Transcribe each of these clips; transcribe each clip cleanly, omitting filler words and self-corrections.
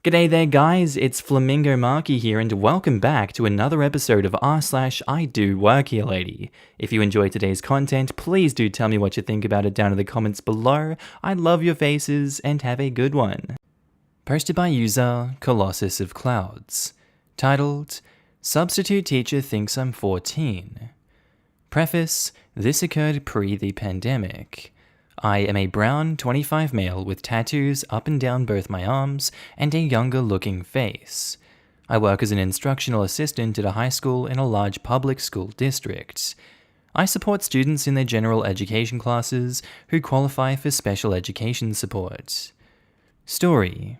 G'day there guys, it's Flamingo Markee here and welcome back to another episode of r/idoworkherelady. If you enjoyed today's content, please do tell me what you think about it down in the comments below. I love your faces and have a good one. Posted by user Colossus of Clouds. Titled, Substitute Teacher Thinks I'm 14. Preface, this occurred pre the pandemic. I am a brown 25 male with tattoos up and down both my arms and a younger looking face. I work as an instructional assistant at a high school in a large public school district. I support students in their general education classes who qualify for special education support. Story.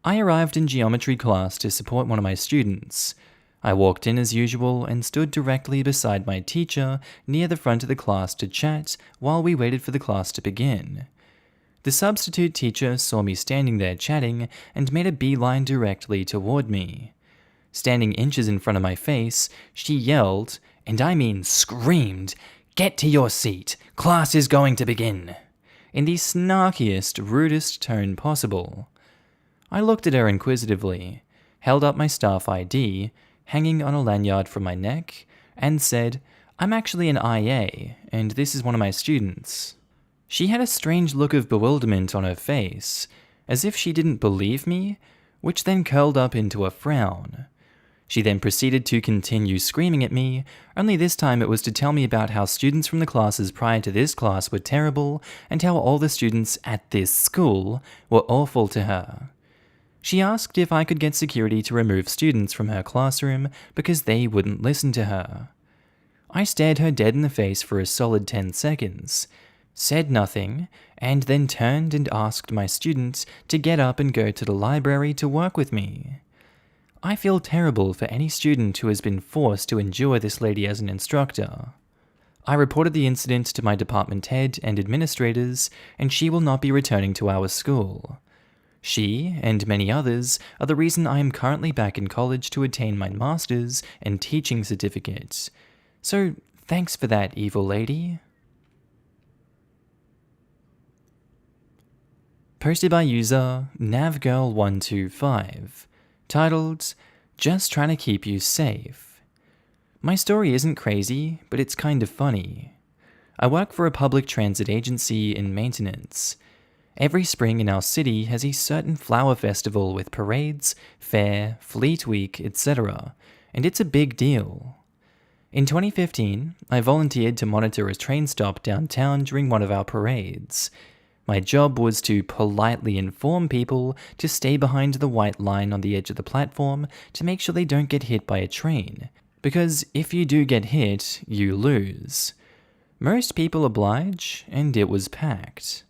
I arrived in geometry class to support one of my students. I walked in as usual and stood directly beside my teacher near the front of the class to chat while we waited for the class to begin. The substitute teacher saw me standing there chatting and made a beeline directly toward me. Standing inches in front of my face, she yelled, and I mean screamed, "Get to your seat, class is going to begin," in the snarkiest, rudest tone possible. I looked at her inquisitively, held up my staff ID, hanging on a lanyard from my neck, and said, "I'm actually an IA, and this is one of my students." She had a strange look of bewilderment on her face, as if she didn't believe me, which then curled up into a frown. She then proceeded to continue screaming at me, only this time it was to tell me about how students from the classes prior to this class were terrible, and how all the students at this school were awful to her. She asked if I could get security to remove students from her classroom because they wouldn't listen to her. I stared her dead in the face for a solid 10 seconds, said nothing, and then turned and asked my students to get up and go to the library to work with me. I feel terrible for any student who has been forced to endure this lady as an instructor. I reported the incident to my department head and administrators, and she will not be returning to our school. She, and many others, are the reason I am currently back in college to attain my master's and teaching certificate. So, thanks for that, evil lady. Posted by user navgirl125. Titled, Just Trying to Keep You Safe. My story isn't crazy, but it's kind of funny. I work for a public transit agency in maintenance. Every spring in our city has a certain flower festival with parades, fair, fleet week, etc., and it's a big deal. In 2015, I volunteered to monitor a train stop downtown during one of our parades. My job was to politely inform people to stay behind the white line on the edge of the platform to make sure they don't get hit by a train, because if you do get hit, you lose. Most people oblige, and it was packed.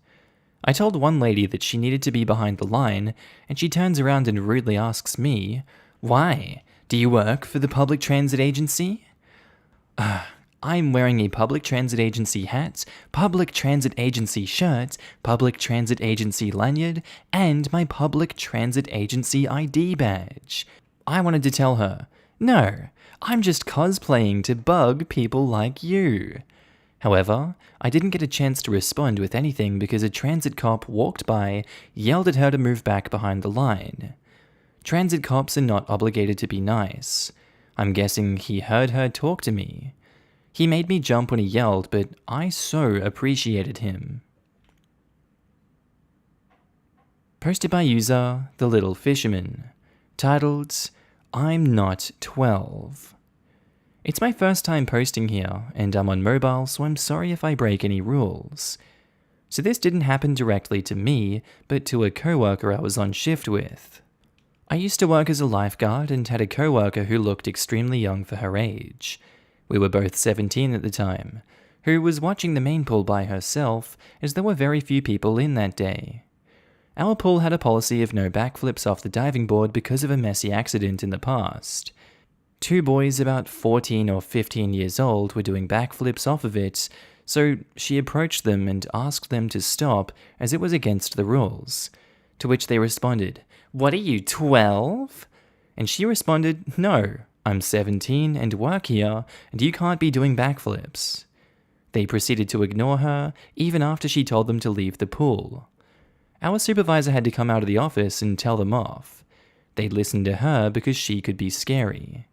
I told one lady that she needed to be behind the line, and she turns around and rudely asks me, "Why? Do you work for the public transit agency?" I'm wearing a public transit agency hat, public transit agency shirt, public transit agency lanyard, and my public transit agency ID badge. I wanted to tell her, "No, I'm just cosplaying to bug people like you." However, I didn't get a chance to respond with anything because a transit cop walked by, yelled at her to move back behind the line. Transit cops are not obligated to be nice. I'm guessing he heard her talk to me. He made me jump when he yelled, but I so appreciated him. Posted by user The Little Fisherman. Titled, I'm Not 12. It's my first time posting here, and I'm on mobile, so I'm sorry if I break any rules. So this didn't happen directly to me, but to a coworker I was on shift with. I used to work as a lifeguard and had a coworker who looked extremely young for her age. We were both 17 at the time, who was watching the main pool by herself, as there were very few people in that day. Our pool had a policy of no backflips off the diving board because of a messy accident in the past. Two boys about 14 or 15 years old were doing backflips off of it, so she approached them and asked them to stop as it was against the rules. To which they responded, "What are you, 12? And she responded, "No, I'm 17 and work here, and you can't be doing backflips." They proceeded to ignore her, even after she told them to leave the pool. Our supervisor had to come out of the office and tell them off. They'd listen to her because she could be scary.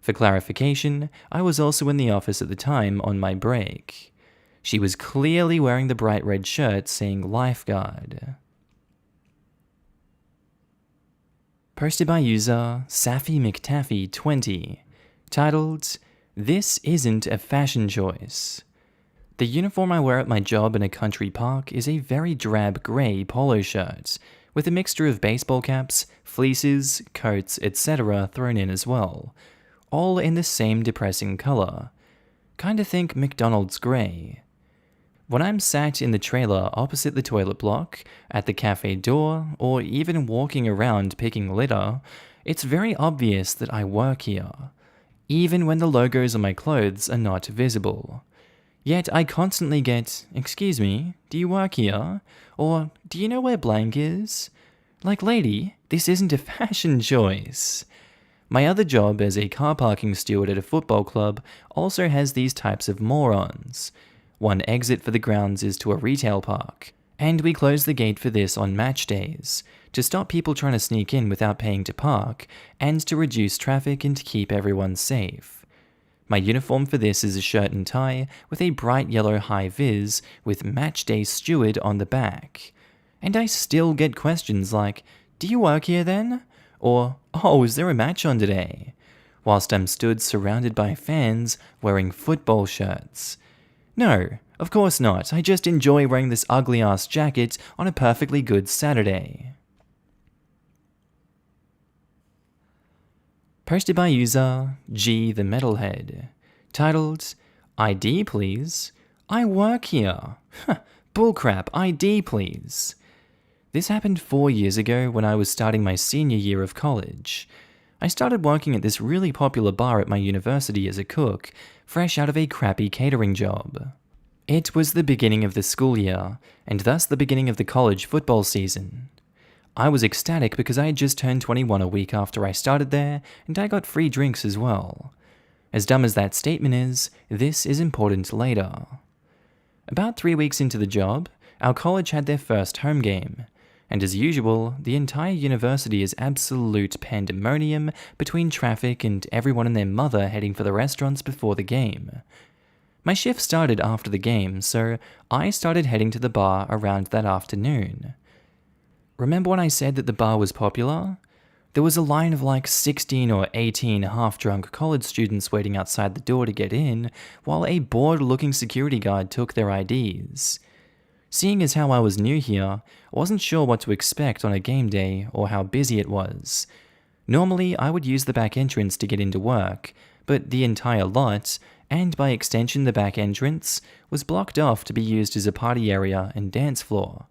For clarification, I was also in the office at the time on my break. She was clearly wearing the bright red shirt saying lifeguard. Posted by user Safi McTaffy 20, titled, "This isn't a fashion choice." The uniform I wear at my job in a country park is a very drab grey polo shirt, with a mixture of baseball caps, fleeces, coats, etc. thrown in as well, all in the same depressing colour. Kinda think McDonald's grey. When I'm sat in the trailer opposite the toilet block, at the cafe door, or even walking around picking litter, it's very obvious that I work here, even when the logos on my clothes are not visible. Yet I constantly get, "Excuse me, do you work here?" Or, "Do you know where blank is?" Like, lady, this isn't a fashion choice. My other job as a car parking steward at a football club also has these types of morons. One exit for the grounds is to a retail park, and we close the gate for this on match days, to stop people trying to sneak in without paying to park, and to reduce traffic and to keep everyone safe. My uniform for this is a shirt and tie with a bright yellow high-vis with Match Day Steward on the back. And I still get questions like, "Do you work here then?" Or, "Oh, is there a match on today?" Whilst I'm stood surrounded by fans wearing football shirts. No, of course not. I just enjoy wearing this ugly-ass jacket on a perfectly good Saturday. Posted by user G the Metalhead, titled, "ID please? I work here." Bullcrap, ID please. This happened 4 years ago when I was starting my senior year of college. I started working at this really popular bar at my university as a cook, fresh out of a crappy catering job. It was the beginning of the school year, and thus the beginning of the college football season. I was ecstatic because I had just turned 21 a week after I started there, and I got free drinks as well. As dumb as that statement is, this is important later. About 3 weeks into the job, our college had their first home game, and as usual, the entire university is absolute pandemonium between traffic and everyone and their mother heading for the restaurants before the game. My shift started after the game, so I started heading to the bar around that afternoon. Remember when I said that the bar was popular? There was a line of like 16 or 18 half-drunk college students waiting outside the door to get in, while a bored-looking security guard took their IDs. Seeing as how I was new here, I wasn't sure what to expect on a game day or how busy it was. Normally, I would use the back entrance to get into work, but the entire lot, and by extension the back entrance, was blocked off to be used as a party area and dance floor,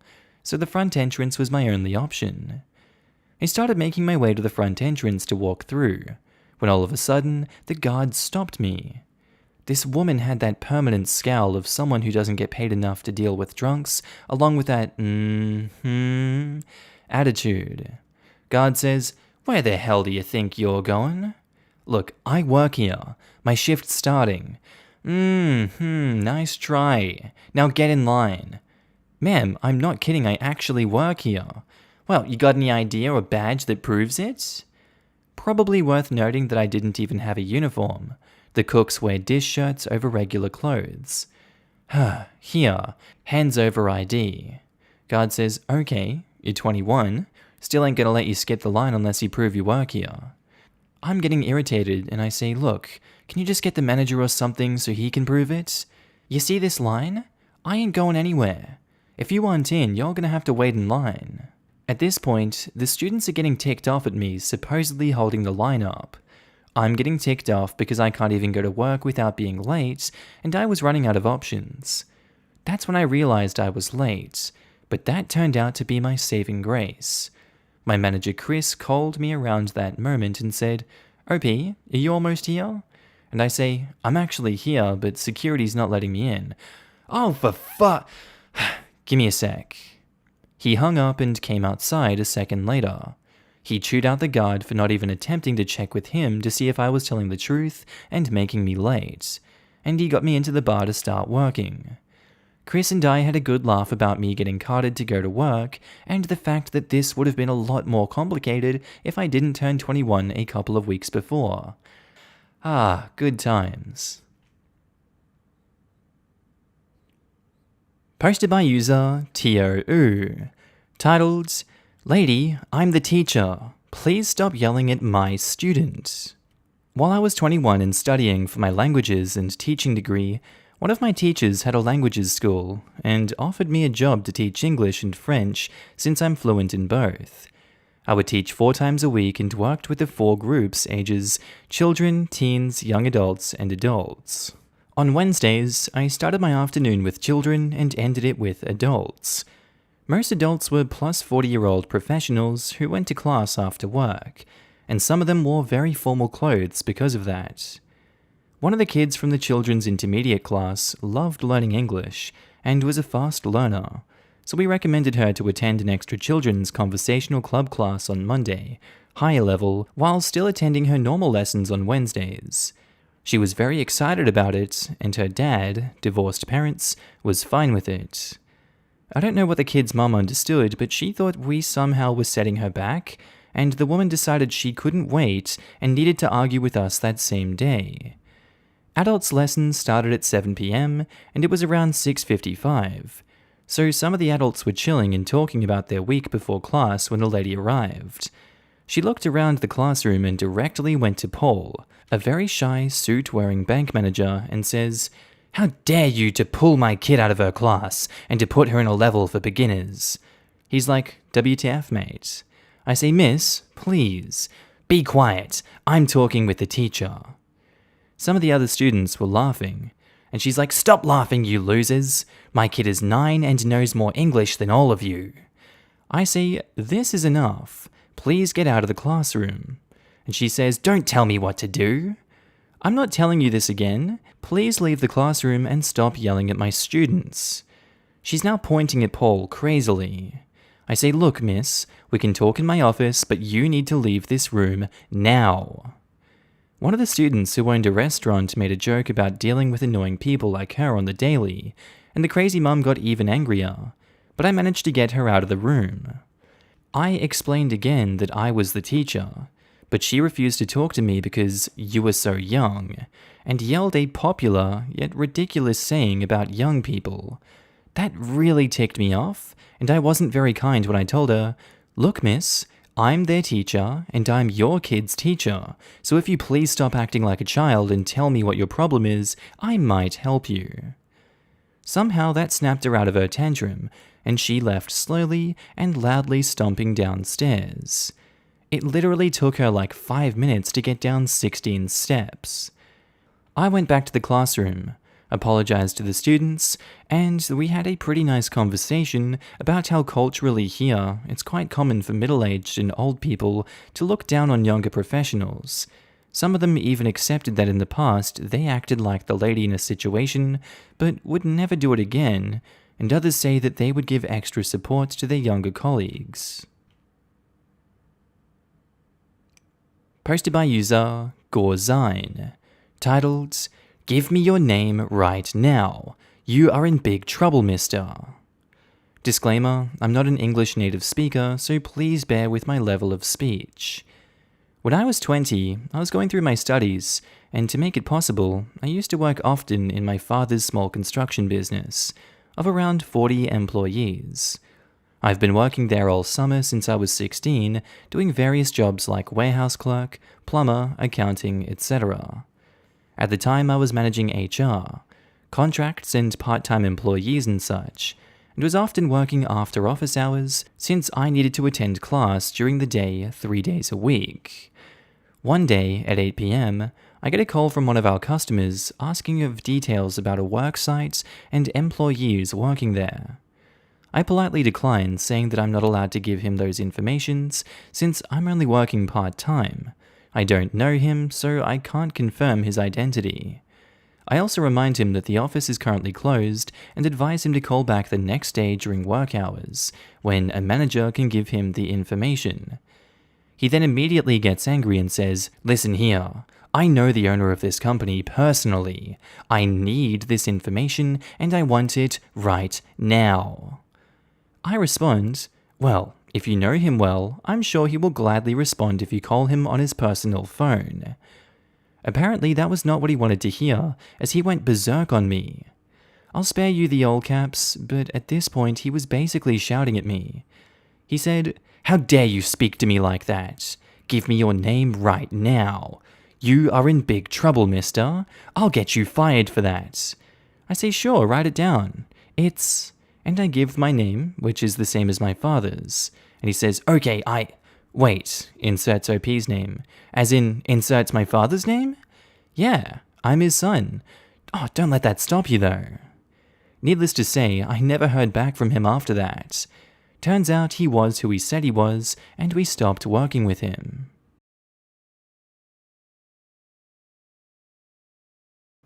so the front entrance was my only option. I started making my way to the front entrance to walk through, when all of a sudden, the guard stopped me. This woman had that permanent scowl of someone who doesn't get paid enough to deal with drunks, along with that attitude. Guard says, "Where the hell do you think you're going?" "Look, I work here. My shift's starting." Nice try. Now get in line." "Ma'am, I'm not kidding, I actually work here." "Well, you got any idea or badge that proves it?" Probably worth noting that I didn't even have a uniform. The cooks wear dish shirts over regular clothes. "Here, hands over ID." Guard says, "Okay, you're 21. Still ain't gonna let you skip the line unless you prove you work here." I'm getting irritated and I say, "Look, can you just get the manager or something so he can prove it? You see this line? I ain't going anywhere. If you want in, you're gonna have to wait in line." At this point, the students are getting ticked off at me, supposedly holding the line up. I'm getting ticked off because I can't even go to work without being late, and I was running out of options. That's when I realized I was late, but that turned out to be my saving grace. My manager Chris called me around that moment and said, "OP, are you almost here?" And I say, "I'm actually here, but security's not letting me in." "Oh, for fuck. Give me a sec." He hung up and came outside a second later. He chewed out the guard for not even attempting to check with him to see if I was telling the truth and making me late, and he got me into the bar to start working. Chris and I had a good laugh about me getting carded to go to work, and the fact that this would have been a lot more complicated if I didn't turn 21 a couple of weeks before. Ah, good times. Posted by user TOU. Titled, Lady, I'm the teacher. Please stop yelling at my student. While I was 21 and studying for my languages and teaching degree, one of my teachers had a languages school and offered me a job to teach English and French since I'm fluent in both. I would teach 4 times a week and worked with the 4 groups ages children, teens, young adults, and adults. On Wednesdays, I started my afternoon with children and ended it with adults. Most adults were plus 40-year-old professionals who went to class after work, and some of them wore very formal clothes because of that. One of the kids from the children's intermediate class loved learning English and was a fast learner, so we recommended her to attend an extra children's conversational club class on Monday, higher level, while still attending her normal lessons on Wednesdays. She was very excited about it, and her dad, divorced parents, was fine with it. I don't know what the kid's mum understood, but she thought we somehow were setting her back, and the woman decided she couldn't wait and needed to argue with us that same day. Adults' lessons started at 7 p.m, and it was around 6:55, so some of the adults were chilling and talking about their week before class when the lady arrived. She looked around the classroom and directly went to Paul, a very shy, suit-wearing bank manager, and says, "How dare you to pull my kid out of her class and to put her in a level for beginners?" He's like, "WTF, mate?" I say, "Miss, please, be quiet. I'm talking with the teacher." Some of the other students were laughing, and she's like, "Stop laughing, you losers. My kid is 9 and knows more English than all of you." I say, "This is enough. Please get out of the classroom." And she says, "Don't tell me what to do." "I'm not telling you this again. Please leave the classroom and stop yelling at my students." She's now pointing at Paul crazily. I say, "Look, miss, we can talk in my office, but you need to leave this room now." One of the students who owned a restaurant made a joke about dealing with annoying people like her on the daily, and the crazy mum got even angrier, but I managed to get her out of the room. I explained again that I was the teacher, but she refused to talk to me because you were so young, and yelled a popular yet ridiculous saying about young people. That really ticked me off, and I wasn't very kind when I told her, "Look, miss, I'm their teacher, and I'm your kid's teacher, so if you please stop acting like a child and tell me what your problem is, I might help you." Somehow that snapped her out of her tantrum, and she left slowly and loudly stomping downstairs. It literally took her like 5 minutes to get down 16 steps. I went back to the classroom, apologized to the students, and we had a pretty nice conversation about how culturally here it's quite common for middle-aged and old people to look down on younger professionals. Some of them even accepted that in the past they acted like the lady in a situation, but would never do it again, and others say that they would give extra support to their younger colleagues. Posted by user Gorzine. Titled, "Give me your name right now. You are in big trouble, mister." Disclaimer, I'm not an English native speaker, so please bear with my level of speech. When I was 20, I was going through my studies, and to make it possible, I used to work often in my father's small construction business, of around 40 employees. I've been working there all summer since I was 16, doing various jobs like warehouse clerk, plumber, accounting, etc. At the time, I was managing HR, contracts and part-time employees and such, and was often working after office hours since I needed to attend class during the day 3 days a week. One day at 8 p.m., I get a call from one of our customers asking of details about a work site and employees working there. I politely declined, saying that I'm not allowed to give him those informations since I'm only working part-time. I don't know him, so I can't confirm his identity. I also remind him that the office is currently closed and advise him to call back the next day during work hours, when a manager can give him the information. He then immediately gets angry and says, "Listen here, I know the owner of this company personally. I need this information and I want it right now." I respond, "Well, if you know him well, I'm sure he will gladly respond if you call him on his personal phone." Apparently that was not what he wanted to hear, as he went berserk on me. I'll spare you the all caps, but at this point he was basically shouting at me. He said, "How dare you speak to me like that? Give me your name right now. You are in big trouble, mister. I'll get you fired for that." I say, "Sure, write it down. It's..." And I give my name, which is the same as my father's. And he says, "Okay, Wait, inserts OP's name. As in, inserts my father's name? Yeah, I'm his son. Oh, don't let that stop you though." Needless to say, I never heard back from him after that. Turns out he was who he said he was, and we stopped working with him.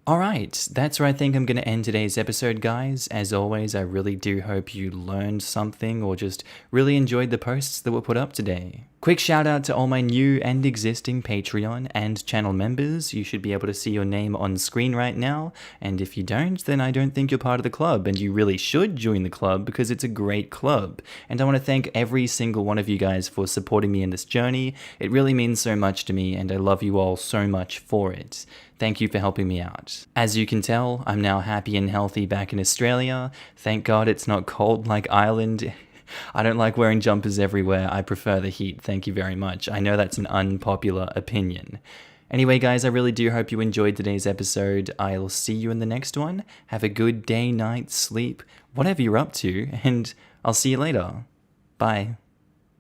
Alright, that's where I think I'm going to end today's episode, guys. As always, I really do hope you learned something or just really enjoyed the posts that were put up today. Quick shout out to all my new and existing Patreon and channel members. You should be able to see your name on screen right now, and if you don't, then I don't think you're part of the club, and you really should join the club because it's a great club. And I want to thank every single one of you guys for supporting me in this journey. It really means so much to me, and I love you all so much for it. Thank you for helping me out. As you can tell, I'm now happy and healthy back in Australia. Thank God it's not cold like Ireland. I don't like wearing jumpers everywhere. I prefer the heat. Thank you very much. I know that's an unpopular opinion. Anyway, guys, I really do hope you enjoyed today's episode. I'll see you in the next one. Have a good day, night, sleep, whatever you're up to, and I'll see you later. Bye.